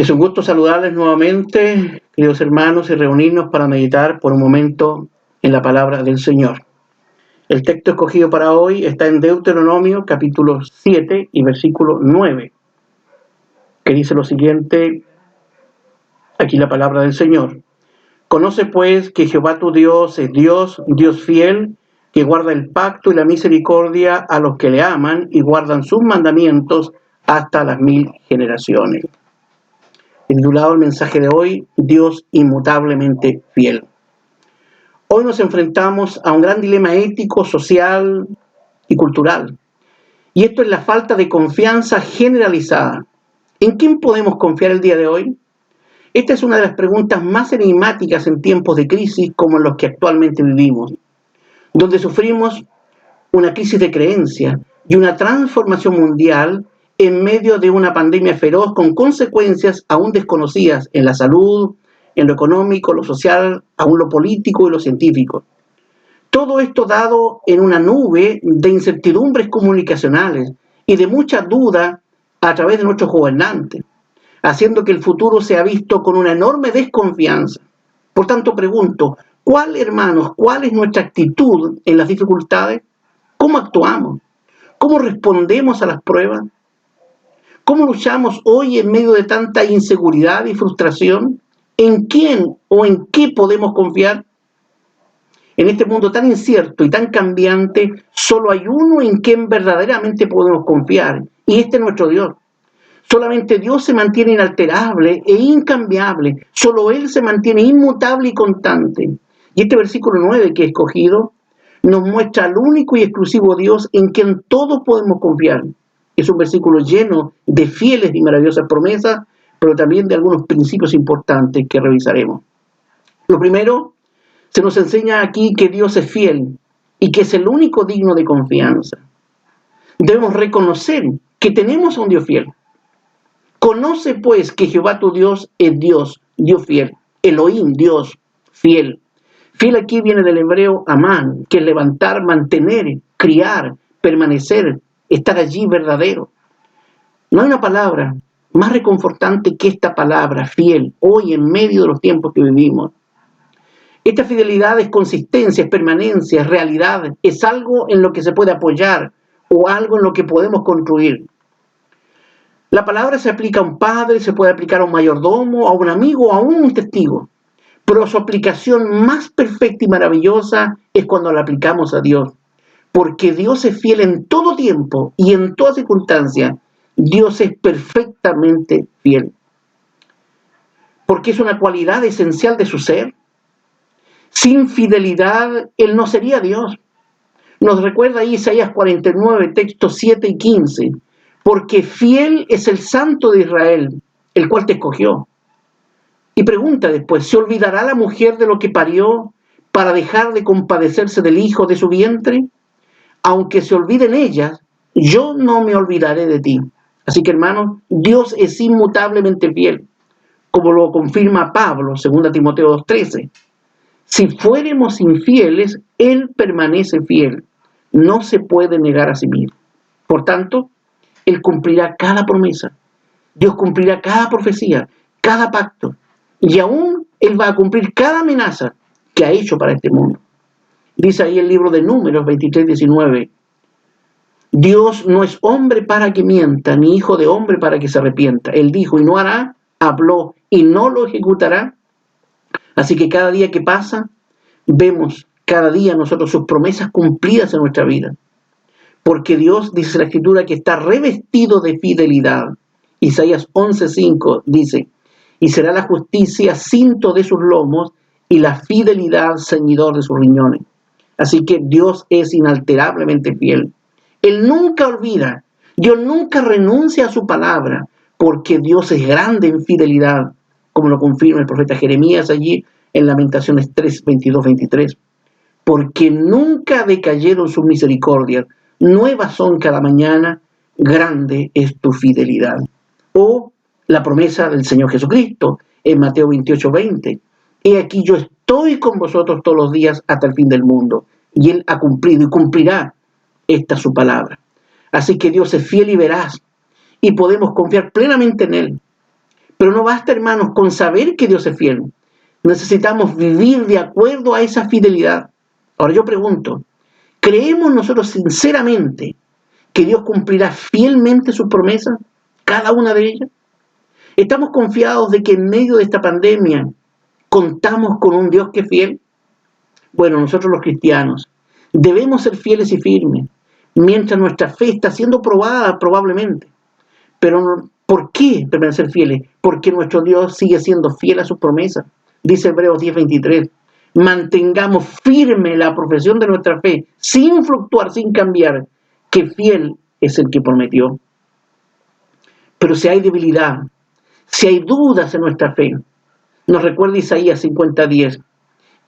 Es un gusto saludarles nuevamente, queridos hermanos, y reunirnos para meditar por un momento en la palabra del Señor. El texto escogido para hoy está en Deuteronomio capítulo 7 y versículo 9, que dice lo siguiente, aquí la palabra del Señor. Conoce pues que Jehová tu Dios es Dios, Dios fiel, que guarda el pacto y la misericordia a los que le aman y guardan sus mandamientos hasta las 1000 generaciones. Titulado el mensaje de hoy, Dios inmutablemente fiel. Hoy nos enfrentamos a un gran dilema ético, social y cultural. Y esto es la falta de confianza generalizada. ¿En quién podemos confiar el día de hoy? Esta es una de las preguntas más enigmáticas en tiempos de crisis como en los que actualmente vivimos, donde sufrimos una crisis de creencia y una transformación mundial en medio de una pandemia feroz con consecuencias aún desconocidas en la salud, en lo económico, lo social, aún lo político y lo científico. Todo esto dado en una nube de incertidumbres comunicacionales y de mucha duda a través de nuestros gobernantes, haciendo que el futuro sea visto con una enorme desconfianza. Por tanto, pregunto, ¿cuál es nuestra actitud en las dificultades? ¿Cómo actuamos? ¿Cómo respondemos a las pruebas? ¿Cómo luchamos hoy en medio de tanta inseguridad y frustración? ¿En quién o en qué podemos confiar? En este mundo tan incierto y tan cambiante, solo hay uno en quien verdaderamente podemos confiar, y este es nuestro Dios. Solamente Dios se mantiene inalterable e incambiable, solo Él se mantiene inmutable y constante. Y este versículo 9 que he escogido nos muestra al único y exclusivo Dios en quien todos podemos confiar. Es un versículo lleno de fieles y maravillosas promesas, pero también de algunos principios importantes que revisaremos. Lo primero, se nos enseña aquí que Dios es fiel y que es el único digno de confianza. Debemos reconocer que tenemos a un Dios fiel. Conoce pues que Jehová tu Dios es Dios, Dios fiel. Elohim, Dios fiel. Fiel aquí viene del hebreo amán, que es levantar, mantener, criar, permanecer, estar allí verdadero. No hay una palabra más reconfortante que esta palabra, fiel, hoy en medio de los tiempos que vivimos. Esta fidelidad es consistencia, es permanencia, es realidad, es algo en lo que se puede apoyar o algo en lo que podemos construir. La palabra se aplica a un padre, se puede aplicar a un mayordomo, a un amigo, a un testigo. Pero su aplicación más perfecta y maravillosa es cuando la aplicamos a Dios. Porque Dios es fiel en todo tiempo y en toda circunstancia. Dios es perfectamente fiel. Porque es una cualidad esencial de su ser. Sin fidelidad, Él no sería Dios. Nos recuerda ahí Isaías 49, textos 7 y 15. Porque fiel es el Santo de Israel, el cual te escogió. Y pregunta después, ¿se olvidará la mujer de lo que parió para dejar de compadecerse del hijo de su vientre? Aunque se olviden ellas, yo no me olvidaré de ti. Así que, hermanos, Dios es inmutablemente fiel, como lo confirma Pablo, 2 Timoteo 2:13. Si fuéramos infieles, Él permanece fiel. No se puede negar a sí mismo. Por tanto, Él cumplirá cada promesa. Dios cumplirá cada profecía, cada pacto. Y aún Él va a cumplir cada amenaza que ha hecho para este mundo. Dice ahí el libro de Números 23:19. Dios no es hombre para que mienta, ni hijo de hombre para que se arrepienta. Él dijo y no hará, habló y no lo ejecutará. Así que cada día que pasa, vemos cada día nosotros sus promesas cumplidas en nuestra vida. Porque Dios, dice la Escritura, que está revestido de fidelidad. Isaías 11:5 dice, y será la justicia cinto de sus lomos y la fidelidad ceñidor de sus riñones. Así que Dios es inalterablemente fiel. Él nunca olvida, Dios nunca renuncia a su palabra, porque Dios es grande en fidelidad, como lo confirma el profeta Jeremías allí en Lamentaciones 3:22-23. Porque nunca decayeron sus misericordias, nuevas son cada mañana, grande es tu fidelidad. O la promesa del Señor Jesucristo en Mateo 28:20. He aquí yo estoy con vosotros todos los días hasta el fin del mundo. Y Él ha cumplido y cumplirá esta su palabra. Así que Dios es fiel y veraz y podemos confiar plenamente en Él. Pero no basta, hermanos, con saber que Dios es fiel. Necesitamos vivir de acuerdo a esa fidelidad. Ahora yo pregunto, ¿creemos nosotros sinceramente que Dios cumplirá fielmente sus promesas? Cada una de ellas. ¿Estamos confiados de que en medio de esta pandemia contamos con un Dios que es fiel? Bueno, nosotros los cristianos debemos ser fieles y firmes, mientras nuestra fe está siendo probada probablemente. Pero ¿por qué permanecer fieles? Porque nuestro Dios sigue siendo fiel a sus promesas. Dice Hebreos 10:23, mantengamos firme la profesión de nuestra fe, sin fluctuar, sin cambiar, que fiel es el que prometió. Pero si hay debilidad, si hay dudas en nuestra fe, nos recuerda Isaías 50:10,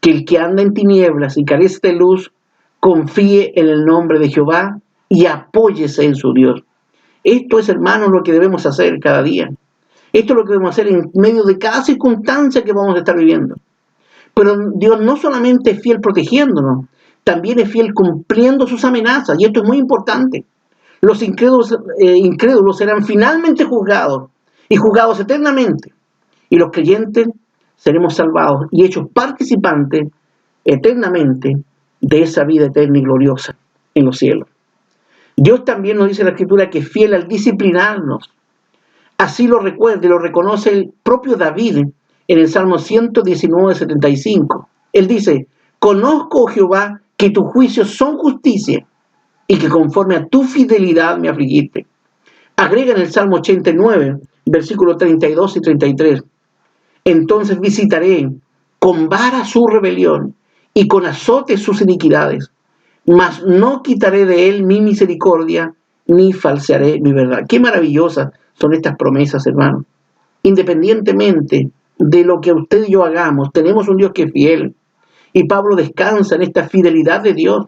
que el que anda en tinieblas y carece de luz, confíe en el nombre de Jehová y apóyese en su Dios. Esto es, hermanos, lo que debemos hacer cada día. Esto es lo que debemos hacer en medio de cada circunstancia que vamos a estar viviendo. Pero Dios no solamente es fiel protegiéndonos, también es fiel cumpliendo sus amenazas, y esto es muy importante. Los incrédulos serán finalmente juzgados, y juzgados eternamente, y los creyentes seremos salvados y hechos participantes eternamente de esa vida eterna y gloriosa en los cielos. Dios también nos dice en la Escritura que es fiel al disciplinarnos. Así lo recuerda y lo reconoce el propio David en el Salmo 119:75. Él dice, conozco, oh Jehová, que tus juicios son justicia y que conforme a tu fidelidad me afligiste. Agrega en el Salmo 89, versículos 32 y 33. Entonces visitaré con vara su rebelión y con azote sus iniquidades, mas no quitaré de él mi misericordia, ni falsearé mi verdad. Qué maravillosas son estas promesas, hermanos. Independientemente de lo que usted y yo hagamos, tenemos un Dios que es fiel. Y Pablo descansa en esta fidelidad de Dios.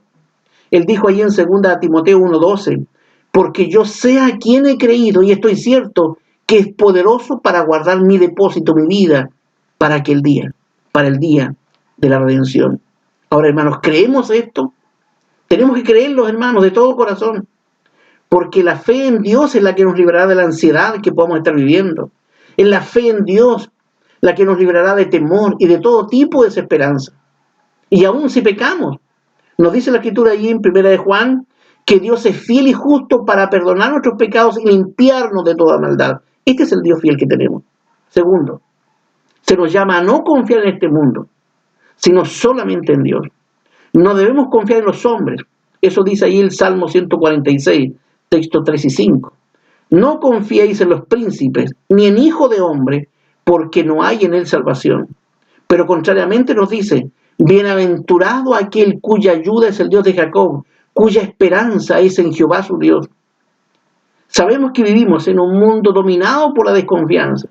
Él dijo ahí en 2 Timoteo 1:12, porque yo sé a quién he creído y estoy cierto que es poderoso para guardar mi depósito, mi vida, para el día de la redención. Ahora, hermanos, ¿creemos esto? Tenemos que creerlo, hermanos, de todo corazón, porque la fe en Dios es la que nos librará de la ansiedad que podamos estar viviendo. Es la fe en Dios la que nos librará de temor y de todo tipo de desesperanza. Y aún si pecamos, nos dice la Escritura allí en 1 de Juan, que Dios es fiel y justo para perdonar nuestros pecados y limpiarnos de toda maldad. Este es el Dios fiel que tenemos. Segundo, se nos llama a no confiar en este mundo, sino solamente en Dios. No debemos confiar en los hombres. Eso dice ahí el Salmo 146, textos 3 y 5. No confiéis en los príncipes, ni en hijo de hombre, porque no hay en él salvación. Pero contrariamente nos dice, bienaventurado aquel cuya ayuda es el Dios de Jacob, cuya esperanza es en Jehová su Dios. Sabemos que vivimos en un mundo dominado por la desconfianza.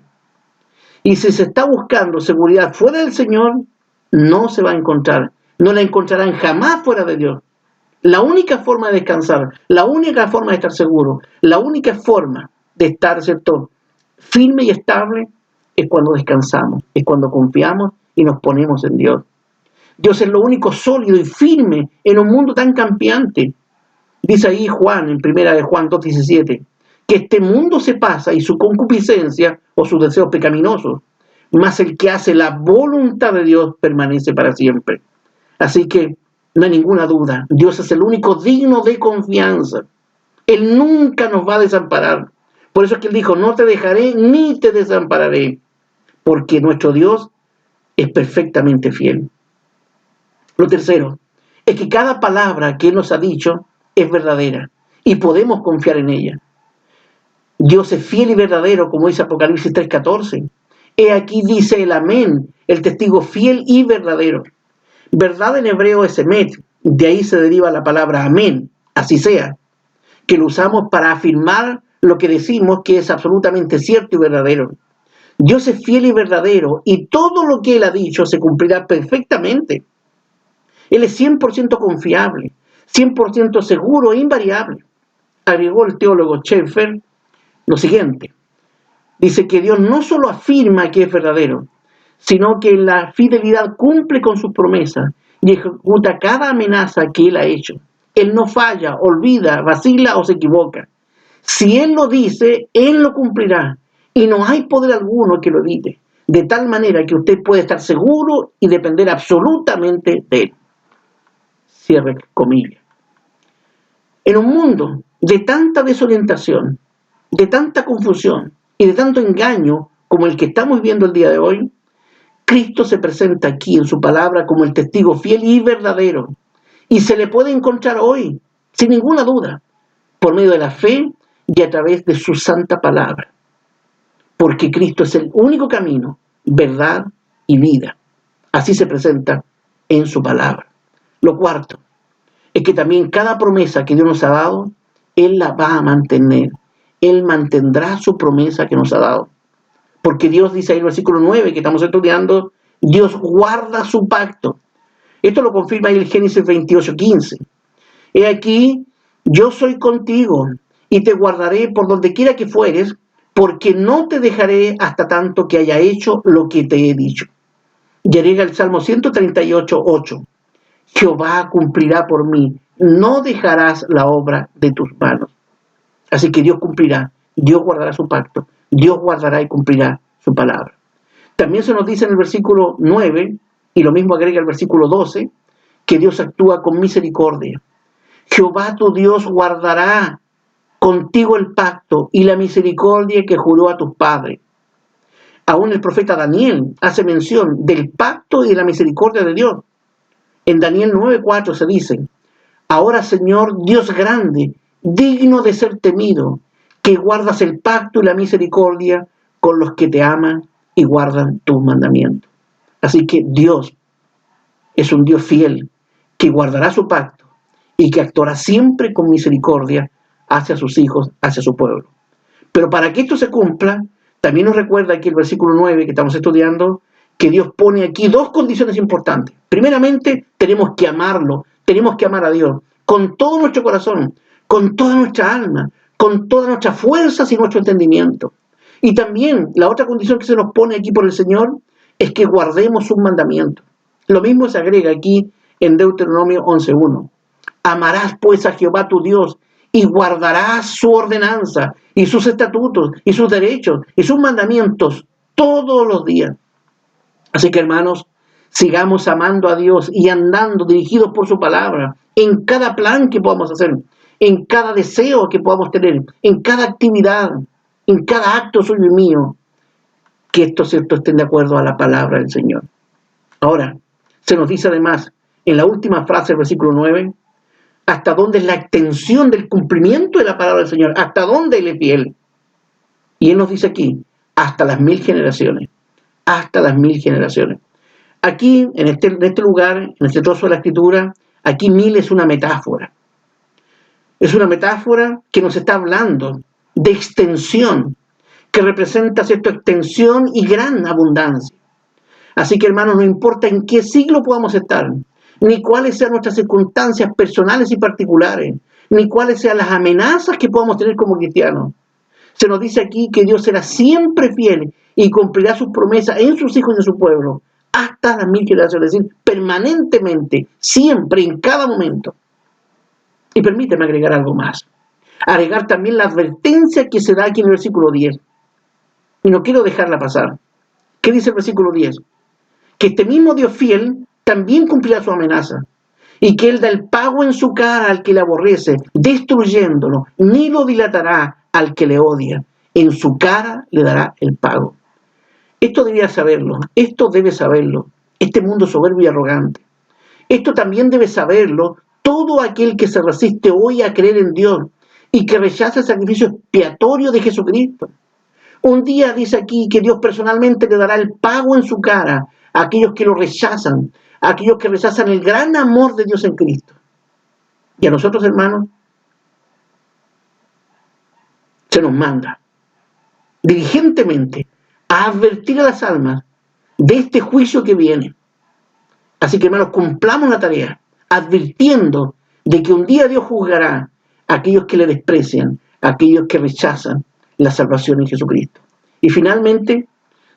Y si se está buscando seguridad fuera del Señor, no se va a encontrar. No la encontrarán jamás fuera de Dios. La única forma de descansar, la única forma de estar seguro, la única forma de estar, ¿cierto?, firme y estable es cuando descansamos, es cuando confiamos y nos ponemos en Dios. Dios es lo único sólido y firme en un mundo tan cambiante. Dice ahí Juan, en 1 de Juan 2:17, que este mundo se pasa y su concupiscencia o sus deseos pecaminosos, mas el que hace la voluntad de Dios permanece para siempre. Así que no hay ninguna duda, Dios es el único digno de confianza. Él nunca nos va a desamparar. Por eso es que Él dijo, no te dejaré ni te desampararé, porque nuestro Dios es perfectamente fiel. Lo tercero es que cada palabra que Él nos ha dicho es verdadera y podemos confiar en ella. Dios es fiel y verdadero, como dice Apocalipsis 3:14. He aquí dice el amén, el testigo fiel y verdadero. Verdad en hebreo es emet, de ahí se deriva la palabra amén, así sea, que lo usamos para afirmar lo que decimos que es absolutamente cierto y verdadero. Dios es fiel y verdadero y todo lo que Él ha dicho se cumplirá perfectamente. Él es 100% confiable, 100% seguro e invariable. Agregó el teólogo Schaeffer lo siguiente. Dice que Dios no solo afirma que es verdadero, sino que en la fidelidad cumple con sus promesas y ejecuta cada amenaza que Él ha hecho. Él no falla, olvida, vacila o se equivoca. Si Él lo dice, Él lo cumplirá Y no hay poder alguno que lo evite, de tal manera que usted puede estar seguro y depender absolutamente de él. Cierre comillas. En un mundo de tanta desorientación, de tanta confusión y de tanto engaño como el que estamos viendo el día de hoy, Cristo se presenta aquí en su palabra como el testigo fiel y verdadero. Y se le puede encontrar hoy, sin ninguna duda, por medio de la fe y a través de su santa palabra. Porque Cristo es el único camino, verdad y vida. Así se presenta en su palabra. Lo cuarto es que también cada promesa que Dios nos ha dado, Él la va a mantener. Él mantendrá su promesa que nos ha dado. Porque Dios dice ahí en el versículo 9 que estamos estudiando, Dios guarda su pacto. Esto lo confirma ahí el Génesis 28:15. He aquí, yo soy contigo y te guardaré por donde quiera que fueres, porque no te dejaré hasta tanto que haya hecho lo que te he dicho. Y agrega el Salmo 138:8. Jehová cumplirá por mí, no dejarás la obra de tus manos. Así que Dios cumplirá, Dios guardará su pacto, Dios guardará y cumplirá su palabra. También se nos dice en el versículo 9, y lo mismo agrega el versículo 12, que Dios actúa con misericordia. Jehová tu Dios guardará contigo el pacto y la misericordia que juró a tus padres. Aún el profeta Daniel hace mención del pacto y de la misericordia de Dios. En Daniel 9:4 se dice, ahora Señor Dios grande, digno de ser temido, que guardas el pacto y la misericordia con los que te aman y guardan tus mandamientos. Así que Dios es un Dios fiel, que guardará su pacto y que actuará siempre con misericordia hacia sus hijos, hacia su pueblo. Pero para que esto se cumpla, también nos recuerda aquí el versículo 9 que estamos estudiando, que Dios pone aquí dos condiciones importantes. Primeramente, tenemos que amarlo, tenemos que amar a Dios con todo nuestro corazón, con toda nuestra alma, con todas nuestras fuerzas y nuestro entendimiento. Y también la otra condición que se nos pone aquí por el Señor es que guardemos sus mandamientos. Lo mismo se agrega aquí en Deuteronomio 11:1. Amarás pues a Jehová tu Dios y guardarás su ordenanza y sus estatutos y sus derechos y sus mandamientos todos los días. Así que, hermanos, sigamos amando a Dios y andando dirigidos por su palabra en cada plan que podamos hacer, en cada deseo que podamos tener, en cada actividad, en cada acto suyo y mío, que estos ciertos estén de acuerdo a la palabra del Señor. Ahora, se nos dice además, en la última frase del versículo 9, hasta dónde es la extensión del cumplimiento de la palabra del Señor, hasta dónde Él es fiel. Y Él nos dice aquí, hasta las 1000 generaciones, hasta las 1000 generaciones. Aquí, en este lugar, en este trozo de la Escritura, aquí 1000 es una metáfora. Es una metáfora que nos está hablando de extensión, que representa cierta extensión y gran abundancia. Así que, hermanos, no importa en qué siglo podamos estar, ni cuáles sean nuestras circunstancias personales y particulares, ni cuáles sean las amenazas que podamos tener como cristianos. Se nos dice aquí que Dios será siempre fiel y cumplirá sus promesas en sus hijos y en su pueblo, hasta las 1000 generaciones, es decir, permanentemente, siempre, en cada momento. Y permíteme agregar algo más. Agregar también la advertencia que se da aquí en el versículo 10. Y no quiero dejarla pasar. ¿Qué dice el versículo 10? Que este mismo Dios fiel también cumplirá su amenaza, y que Él da el pago en su cara al que le aborrece, destruyéndolo, ni lo dilatará al que le odia. En su cara le dará el pago. Esto debía saberlo, esto debe saberlo, este mundo soberbio y arrogante. Esto también debe saberlo todo aquel que se resiste hoy a creer en Dios y que rechaza el sacrificio expiatorio de Jesucristo. Un día dice aquí que Dios personalmente le dará el pago en su cara a aquellos que lo rechazan, a aquellos que rechazan el gran amor de Dios en Cristo. Y a nosotros, hermanos, se nos manda diligentemente a advertir a las almas de este juicio que viene. Así que, hermanos, cumplamos la tarea, advirtiendo de que un día Dios juzgará a aquellos que le desprecian, a aquellos que rechazan la salvación en Jesucristo. Y finalmente,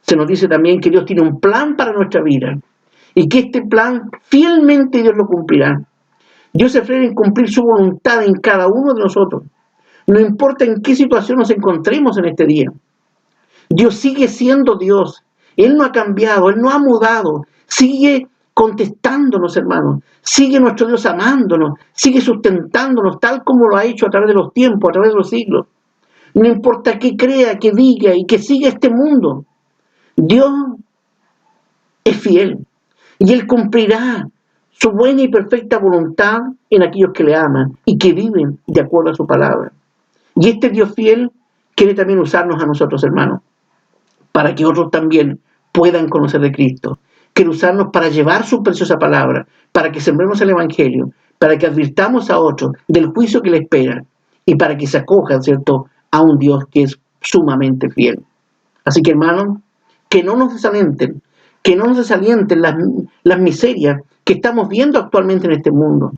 se nos dice también que Dios tiene un plan para nuestra vida y que este plan fielmente Dios lo cumplirá. Dios se esmera en cumplir su voluntad en cada uno de nosotros, no importa en qué situación nos encontremos en este día. Dios sigue siendo Dios. Él no ha cambiado, Él no ha mudado. Sigue contestándonos, hermanos. Sigue nuestro Dios amándonos. Sigue sustentándonos tal como lo ha hecho a través de los tiempos, a través de los siglos. No importa qué crea, qué diga y que siga este mundo. Dios es fiel. Y Él cumplirá su buena y perfecta voluntad en aquellos que le aman y que viven de acuerdo a su palabra. Y este Dios fiel quiere también usarnos a nosotros, hermanos, para que otros también puedan conocer de Cristo. Quiere usarnos para llevar su preciosa palabra, para que sembremos el Evangelio, para que advirtamos a otros del juicio que le espera y para que se acojan, ¿cierto?, a un Dios que es sumamente fiel. Así que, hermanos, que no nos desalienten, que no nos desalienten las miserias que estamos viendo actualmente en este mundo.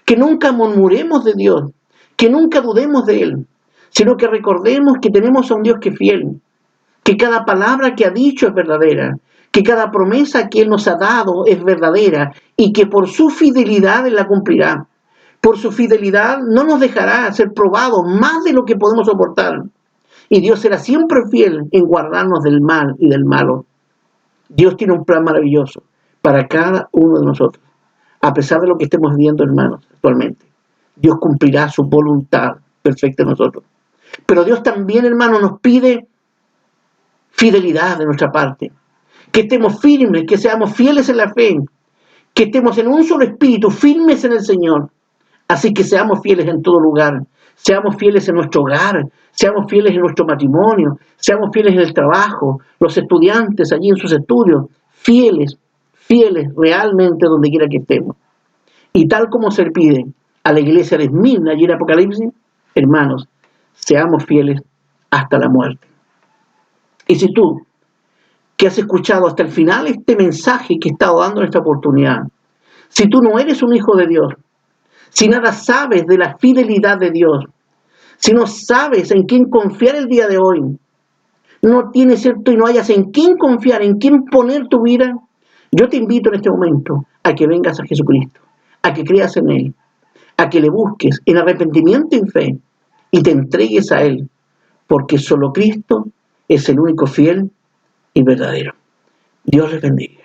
Que nunca murmuremos de Dios, que nunca dudemos de Él, sino que recordemos que tenemos a un Dios que es fiel, que cada palabra que ha dicho es verdadera, que cada promesa que Él nos ha dado es verdadera y que por su fidelidad Él la cumplirá. Por su fidelidad no nos dejará ser probados más de lo que podemos soportar. Y Dios será siempre fiel en guardarnos del mal y del malo. Dios tiene un plan maravilloso para cada uno de nosotros. A pesar de lo que estemos viendo, hermanos, actualmente, Dios cumplirá su voluntad perfecta en nosotros. Pero Dios también, hermanos, nos pide fidelidad de nuestra parte. Que estemos firmes, que seamos fieles en la fe, que estemos en un solo espíritu, firmes en el Señor. Así que seamos fieles en todo lugar, seamos fieles en nuestro hogar, seamos fieles en nuestro matrimonio, seamos fieles en el trabajo, los estudiantes allí en sus estudios, fieles realmente donde quiera que estemos. Y tal como se pide a la iglesia de Esmirna allí en Apocalipsis, hermanos, seamos fieles hasta la muerte. Y si tú, que has escuchado hasta el final este mensaje que he estado dando en esta oportunidad, si tú no eres un hijo de Dios, si nada sabes de la fidelidad de Dios, si no sabes en quién confiar el día de hoy, no tienes cierto y no hayas en quién confiar, en quién poner tu vida, yo te invito en este momento a que vengas a Jesucristo, a que creas en Él, a que le busques en arrepentimiento y fe y te entregues a Él, porque solo Cristo es el único fiel y verdadero. Dios les bendiga.